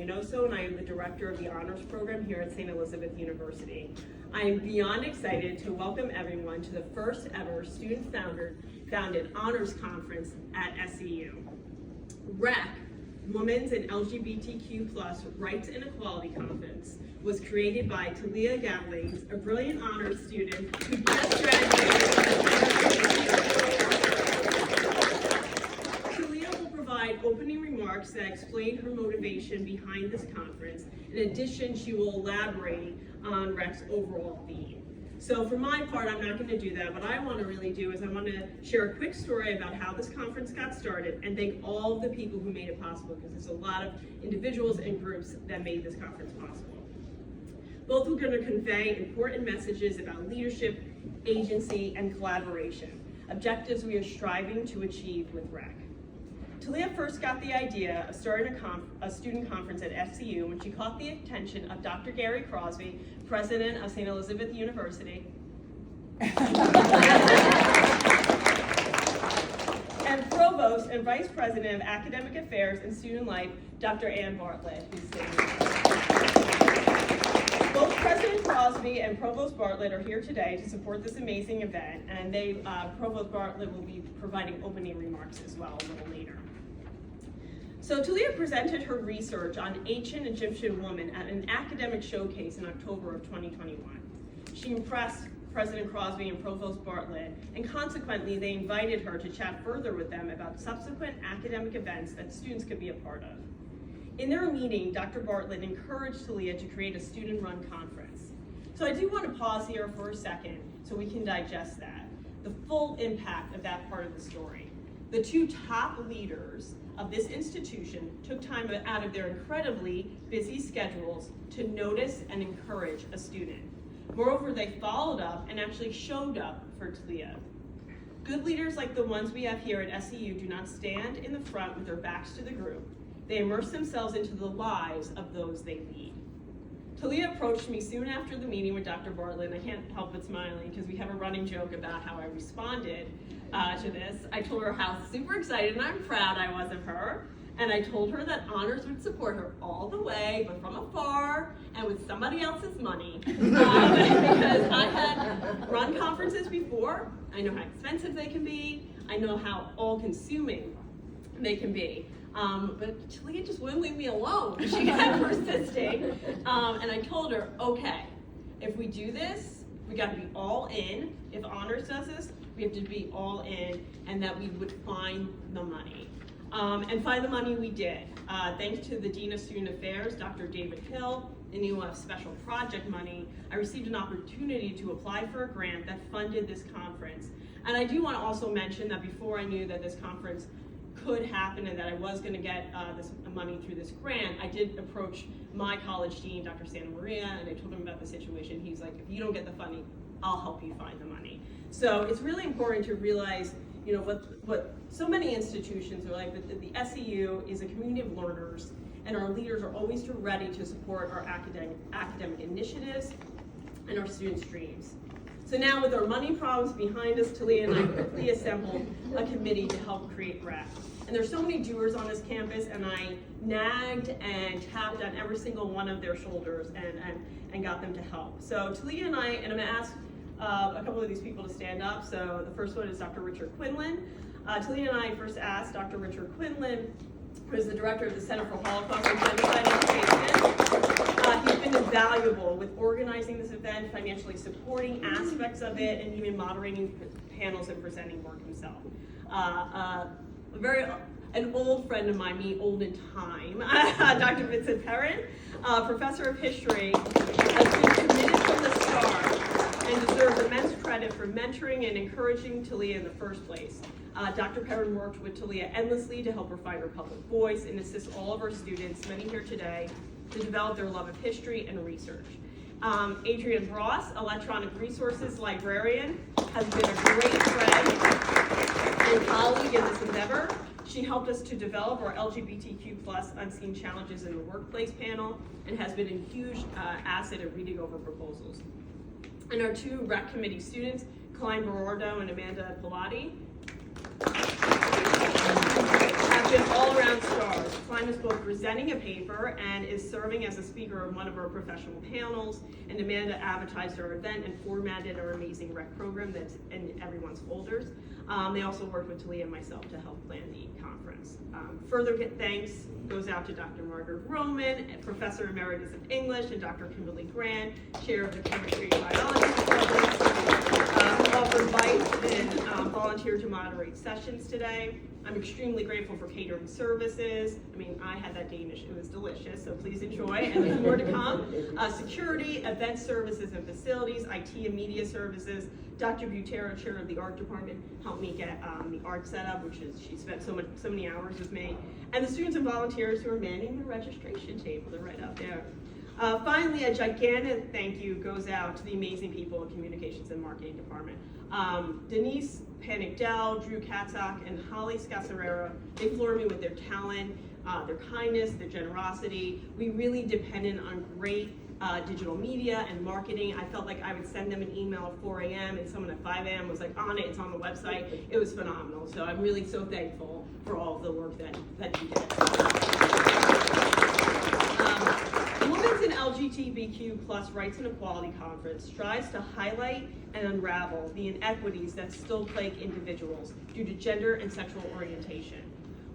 Munoso, and I am the director of the honors program here at St. Elizabeth University. I am beyond excited to welcome everyone to the first ever student-founded honors conference at SEU. WREC, Women's and LGBTQ Rights and Equality Conference, was created by Talia Gavlings, a brilliant honors student who just graduated. Talia will provide opening remarks that explain her motivation behind this conference. In addition, she will elaborate on WREC's overall theme. So for my part, I'm not going to do that. What I want to really do is I want to share a quick story about how this conference got started and thank all the people who made it possible, because there's a lot of individuals and groups that made this conference possible. Both are going to convey important messages about leadership, agency, and collaboration, objectives we are striving to achieve with WREC. Talia first got the idea of starting a student conference at SEU when she caught the attention of Dr. Gary Crosby, president of St. Elizabeth University, and provost and vice president of academic affairs and student life, Dr. Ann Bartlett, who's sitting here. Both President Crosby and Provost Bartlett are here today to support this amazing event, and Provost Bartlett will be providing opening remarks as well a little later. So Talia presented her research on ancient Egyptian women at an academic showcase in October of 2021. She impressed President Crosby and Provost Bartlett, and consequently they invited her to chat further with them about subsequent academic events that students could be a part of. In their meeting, Dr. Bartlett encouraged Talia to create a student-run conference. So I do want to pause here for a second so we can digest that, the full impact of that part of the story. The two top leaders of this institution took time out of their incredibly busy schedules to notice and encourage a student. Moreover, they followed up and actually showed up for Talia. Good leaders like the ones we have here at SEU do not stand in the front with their backs to the group. They immerse themselves into the lives of those they lead. Talia approached me soon after the meeting with Dr. Bartlett, and I can't help but smiling because we have a running joke about how I responded to this. I told her how super excited and I'm proud I was of her, and I told her that honors would support her all the way, but from afar and with somebody else's money, because I had run conferences before. I know how expensive they can be. I know how all-consuming they can be. But Talia just wouldn't leave me alone. She kept persisting, and I told her, okay, if we do this, we got to be all in. If honors does this, we have to be all in, and that we would find the money. And find the money we did. Thanks to the Dean of Student Affairs, Dr. David Hill, and UF Special Project money, I received an opportunity to apply for a grant that funded this conference. And I do want to also mention that before I knew that this conference could happen and that I was going to get this money through this grant, I did approach my college dean, Dr. Santa Maria, and I told him about the situation. He's like, if you don't get the funding, I'll help you find the money. So it's really important to realize, you know, what so many institutions are like, but the SEU is a community of learners, and our leaders are always ready to support our academic initiatives and our students' dreams. So now with our money problems behind us, Talia and I quickly assembled a committee to help create WREC. And there's so many doers on this campus, and I nagged and tapped on every single one of their shoulders and got them to help. So Talia and I'm gonna ask a couple of these people to stand up. So the first one is Dr. Richard Quinlan. Talia and I first asked Dr. Richard Quinlan, who is the director of the Center for Holocaust and Genocide Education. He's been invaluable with organizing this event, financially supporting aspects of it, and even moderating panels and presenting work himself. An old friend of mine, me old in time, Dr. Vincent Perrin, professor of history, has been committed from the start and deserves immense credit for mentoring and encouraging Talia in the first place. Dr. Perrin worked with Talia endlessly to help her find her public voice and assist all of our students, many here today, to develop their love of history and research. Adrienne Bross, electronic resources librarian, has been a great friend and colleague in this endeavor. She helped us to develop our LGBTQ Unseen Challenges in the Workplace panel and has been a huge asset at reading over proposals. And our two REC committee students, Klein Berardo and Amanda Pilati, have been all-around stars. Klein is both presenting a paper and is serving as a speaker on one of our professional panels, and Amanda advertised our event and formatted our amazing REC program that's in everyone's folders. They also worked with Talia and myself to help plan the conference. Further thanks goes out to Dr. Margaret Roman, Professor Emeritus of English, and Dr. Kimberly Grant, Chair of the Chemistry and Biology Department, who offered advice and volunteered to moderate sessions today. I'm extremely grateful for catering services. I mean, I had that Danish, it was delicious, so please enjoy, and there's more to come. Security, event services and facilities, IT and media services. Dr. Butero, chair of the art department, helped me get the art set up, which is, she spent so many hours with me. And the students and volunteers who are manning the registration table, they're right out there. Finally, a gigantic thank you goes out to the amazing people in communications and marketing department. Denise Panikdell, Drew Katzak, and Holly Scassarera, they floor me with their talent, their kindness, their generosity. We really depended on great digital media and marketing. I felt like I would send them an email at 4 a.m. and someone at 5 a.m. was like, on it, it's on the website. It was phenomenal. So I'm really so thankful for all of the work that you did. Women's and LGBTQ Rights and Equality Conference strives to highlight and unravel the inequities that still plague individuals due to gender and sexual orientation.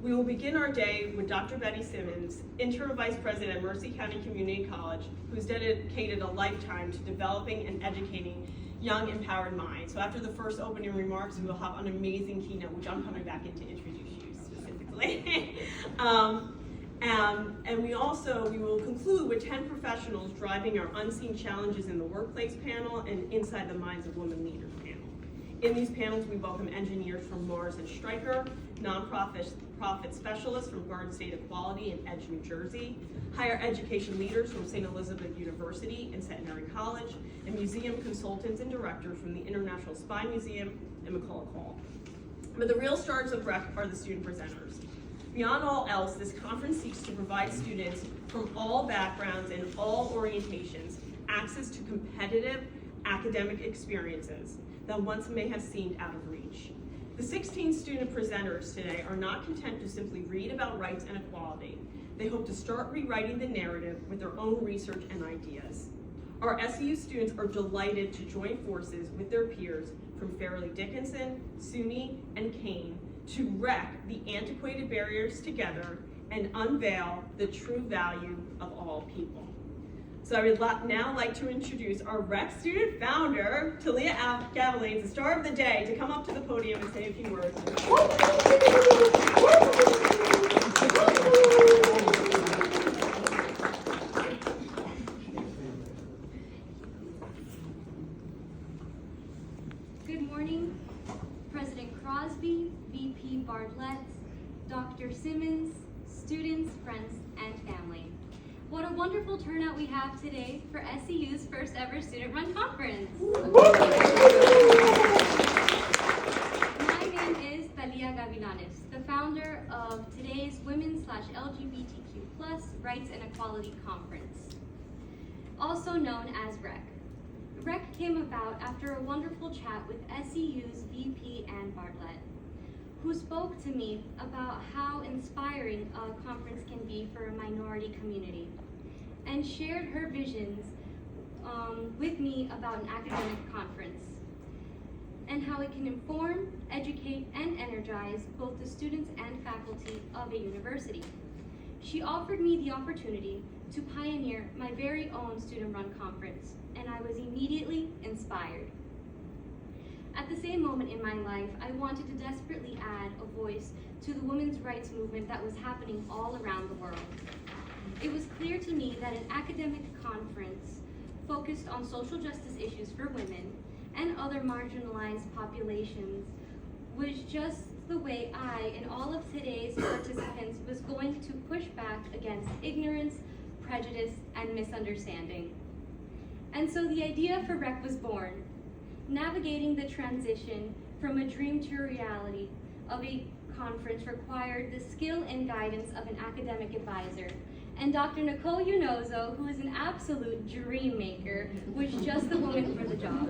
We will begin our day with Dr. Betty Simmons, Interim Vice President at Mercy County Community College, who's dedicated a lifetime to developing and educating young, empowered minds. So after the first opening remarks, we will have an amazing keynote, which I'm coming back in to introduce you specifically. And we will conclude with 10 professionals driving our unseen challenges in the workplace panel and inside the minds of women leaders panel. In these panels, we welcome engineers from Mars and Stryker, nonprofit specialists from Garden State Equality in Edge, New Jersey, higher education leaders from St. Elizabeth University and Centenary College, and museum consultants and directors from the International Spy Museum and McCulloch Hall. But the real stars of REC are the student presenters. Beyond all else, this conference seeks to provide students from all backgrounds and all orientations access to competitive academic experiences that once may have seemed out of reach. The 16 student presenters today are not content to simply read about rights and equality. They hope to start rewriting the narrative with their own research and ideas. Our SEU students are delighted to join forces with their peers from Fairleigh Dickinson, SUNY, and Kane to wreck the antiquated barriers together and unveil the true value of all people. So I would now like to introduce our REC student founder, Talia Gavilanes, the star of the day, to come up to the podium and say a few words. Good morning, President Crosby, VP Bartlett, Dr. Simmons, students, friends, and family. What a wonderful turnout we have today for SEU's first ever student-run conference. My name is Talia Gavilanes, the founder of today's Women/LGBTQ Rights and Equality Conference, also known as REC. REC came about after a wonderful chat with SEU's VP Ann Bartlett, who spoke to me about how inspiring a conference can be for a minority community, and shared her visions with me about an academic conference, and how it can inform, educate, and energize both the students and faculty of a university. She offered me the opportunity to pioneer my very own student-run conference, and I was immediately inspired. At the same moment in my life, I wanted to desperately add a voice to the women's rights movement that was happening all around the world. It was clear to me that an academic conference focused on social justice issues for women and other marginalized populations was just the way I and all of today's participants was going to push back against ignorance, prejudice, and misunderstanding. And so the idea for REC was born. Navigating the transition from a dream to reality of a conference required the skill and guidance of an academic advisor. And Dr. Nicole Unozo, who is an absolute dream maker, was just the woman for the job.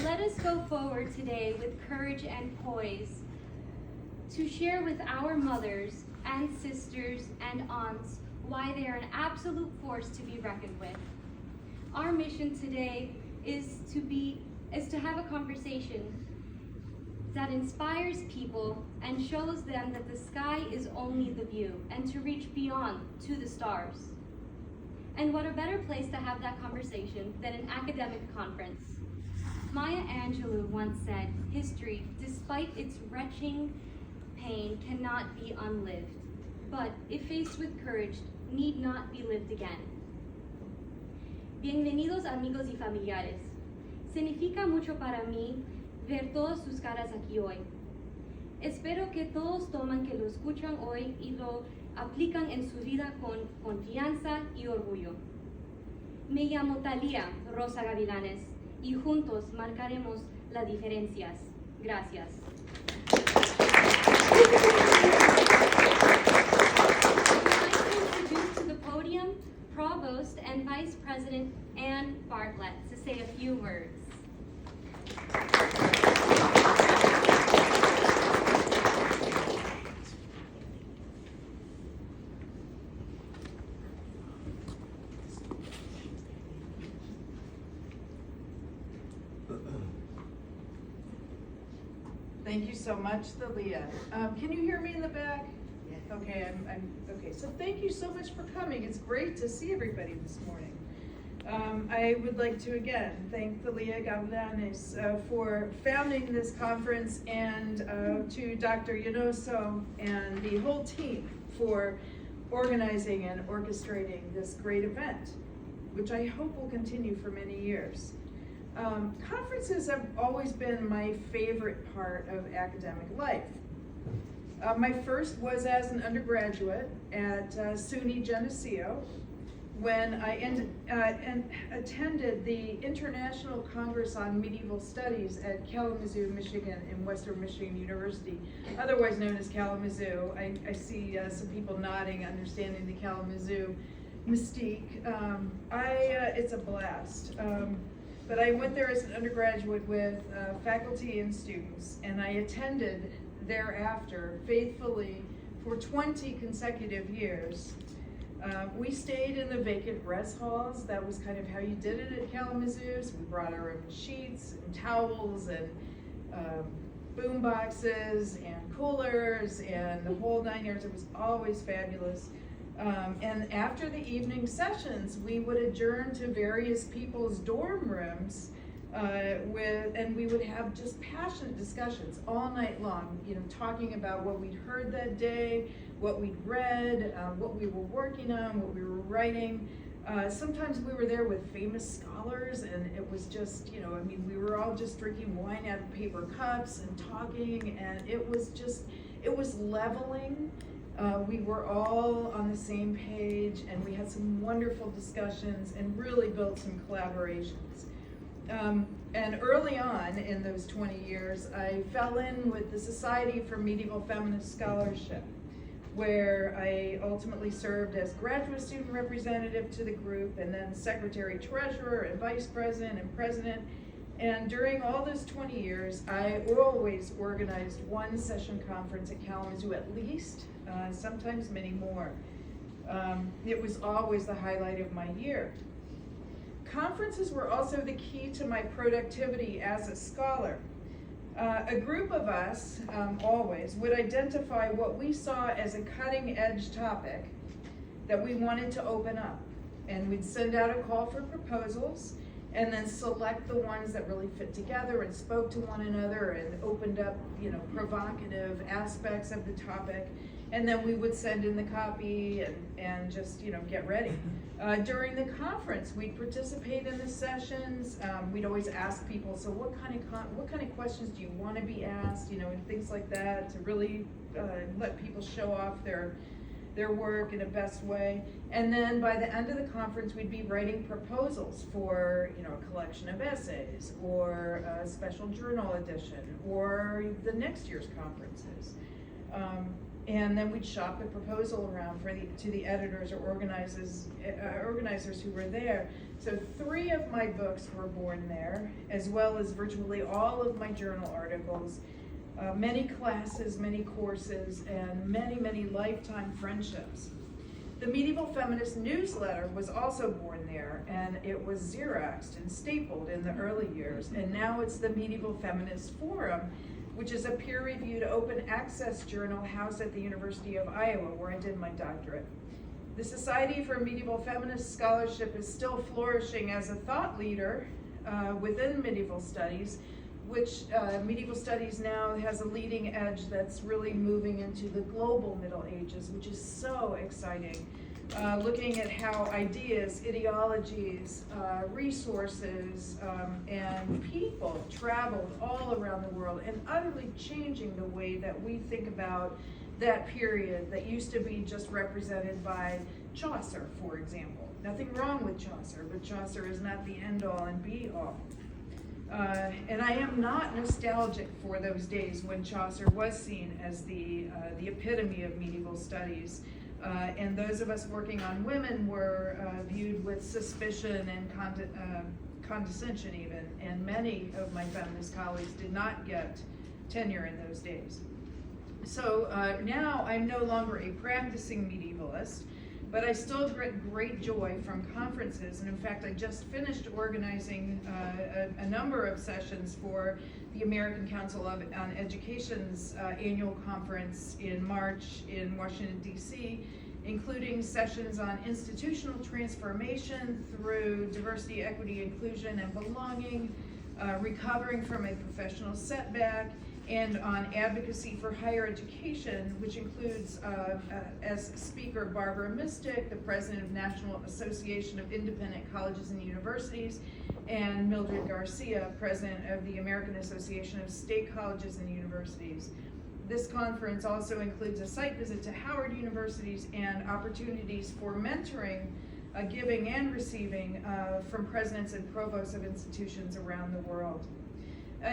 Let us go forward today with courage and poise to share with our mothers and sisters and aunts why they are an absolute force to be reckoned with. Our mission today is to have a conversation that inspires people and shows them that the sky is only the view, and to reach beyond to the stars. And what a better place to have that conversation than an academic conference. Maya Angelou once said, "History, despite its retching pain, cannot be unlived, but if faced with courage, need not be lived again." Bienvenidos amigos y familiares. Significa mucho para mí ver todas sus caras aquí hoy. Espero que todos toman que lo escuchan hoy y lo aplican en su vida con confianza y orgullo. Me llamo Thalia Rosa Gavilanes y juntos marcaremos las diferencias. Gracias. I'd like to introduce to the podium Provost and Vice President Ann Bartlett to say a few words. Thank you so much, Thalia. Can you hear me in the back? Okay, I'm okay. So thank you so much for coming. It's great to see everybody this morning. I would like to again thank Thalia Gavilanes for founding this conference, and to Dr. Yonoso and the whole team for organizing and orchestrating this great event, which I hope will continue for many years. Conferences have always been my favorite part of academic life. My first was as an undergraduate at SUNY Geneseo, when I attended the International Congress on Medieval Studies at Kalamazoo, Michigan, in Western Michigan University, otherwise known as Kalamazoo. I see some people nodding, understanding the Kalamazoo mystique. It's a blast. But I went there as an undergraduate with faculty and students, and I attended thereafter faithfully for 20 consecutive years. We stayed in the vacant res halls. That was kind of how you did it at Kalamazoo. So we brought our own sheets and towels and boom boxes and coolers and the whole 9 yards. It was always fabulous. And after the evening sessions, we would adjourn to various people's dorm rooms and we would have just passionate discussions all night long, talking about what we'd heard that day, what we'd read, what we were working on, what we were writing. Sometimes we were there with famous scholars, and it was just, we were all just drinking wine out of paper cups and talking, and it was leveling. We were all on the same page, and we had some wonderful discussions and really built some collaborations. And early on in those 20 years, I fell in with the Society for Medieval Feminist Scholarship, where I ultimately served as graduate student representative to the group, and then secretary treasurer and vice president and president. And during all those 20 years, I always organized one session conference at Kalamazoo at least, sometimes many more. It was always the highlight of my year. Conferences were also the key to my productivity as a scholar. A group of us always would identify what we saw as a cutting edge topic that we wanted to open up. And we'd send out a call for proposals and then select the ones that really fit together and spoke to one another and opened up, provocative aspects of the topic. And then we would send in the copy and just, get ready. During the conference, we'd participate in the sessions. We'd always ask people, so what kind of questions do you want to be asked, and things like that, to really let people show off their work in the best way. And then by the end of the conference, we'd be writing proposals for, a collection of essays or a special journal edition or the next year's conferences. And then we'd shop the proposal around to the editors or organizers who were there. So 3 of my books were born there, as well as virtually all of my journal articles. many classes, many courses, and many, many lifetime friendships. The Medieval Feminist newsletter was also born there, and it was Xeroxed and stapled in the early years, and now it's the Medieval Feminist Forum, which is a peer-reviewed open access journal housed at the University of Iowa, where I did my doctorate. The Society for Medieval Feminist Scholarship is still flourishing as a thought leader within medieval studies, which medieval studies now has a leading edge that's really moving into the global Middle Ages, which is so exciting. Looking at how ideas, ideologies, resources, and people traveled all around the world and utterly changing the way that we think about that period that used to be just represented by Chaucer, for example. Nothing wrong with Chaucer, but Chaucer is not the end-all and be-all. And I am not nostalgic for those days when Chaucer was seen as the epitome of medieval studies. And those of us working on women were viewed with suspicion and condescension even, and many of my feminist colleagues did not get tenure in those days. So now I'm no longer a practicing medievalist, but I still get great joy from conferences, and in fact I just finished organizing a number of sessions for the American Council on Education's annual conference in March in Washington, D.C., including sessions on institutional transformation through diversity, equity, inclusion, and belonging, recovering from a professional setback, and on advocacy for higher education, which includes, as speaker, Barbara Mistick, the president of National Association of Independent Colleges and Universities, and Mildred Garcia, president of the American Association of State Colleges and Universities. This conference also includes a site visit to Howard universities and opportunities for mentoring, giving and receiving from presidents and provosts of institutions around the world.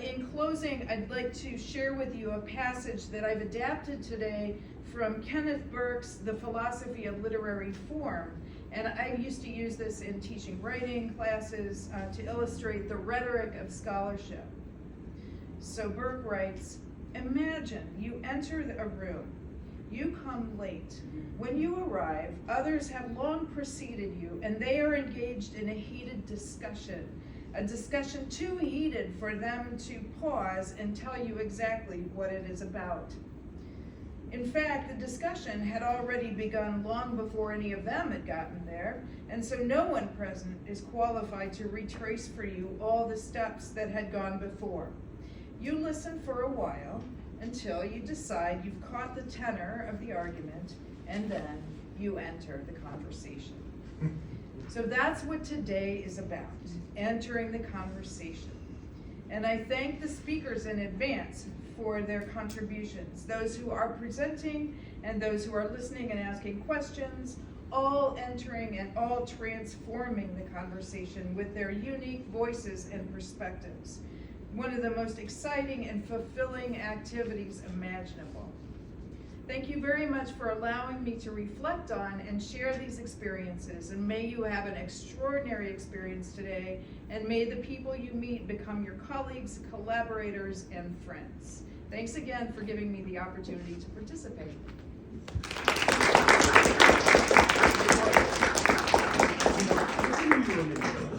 In closing, I'd like to share with you a passage that I've adapted today from Kenneth Burke's The Philosophy of Literary Form. And I used to use this in teaching writing classes to illustrate the rhetoric of scholarship. So Burke writes, imagine you enter a room. You come late. When you arrive, others have long preceded you, and they are engaged in a heated discussion. A discussion too heated for them to pause and tell you exactly what it is about. In fact, the discussion had already begun long before any of them had gotten there, and so no one present is qualified to retrace for you all the steps that had gone before. You listen for a while until you decide you've caught the tenor of the argument, and then you enter the conversation. So that's what today is about, entering the conversation. And I thank the speakers in advance for their contributions, those who are presenting and those who are listening and asking questions, all entering and all transforming the conversation with their unique voices and perspectives. One of the most exciting and fulfilling activities imaginable. Thank you very much for allowing me to reflect on and share these experiences, and may you have an extraordinary experience today, and may the people you meet become your colleagues, collaborators, and friends. Thanks again for giving me the opportunity to participate. Continue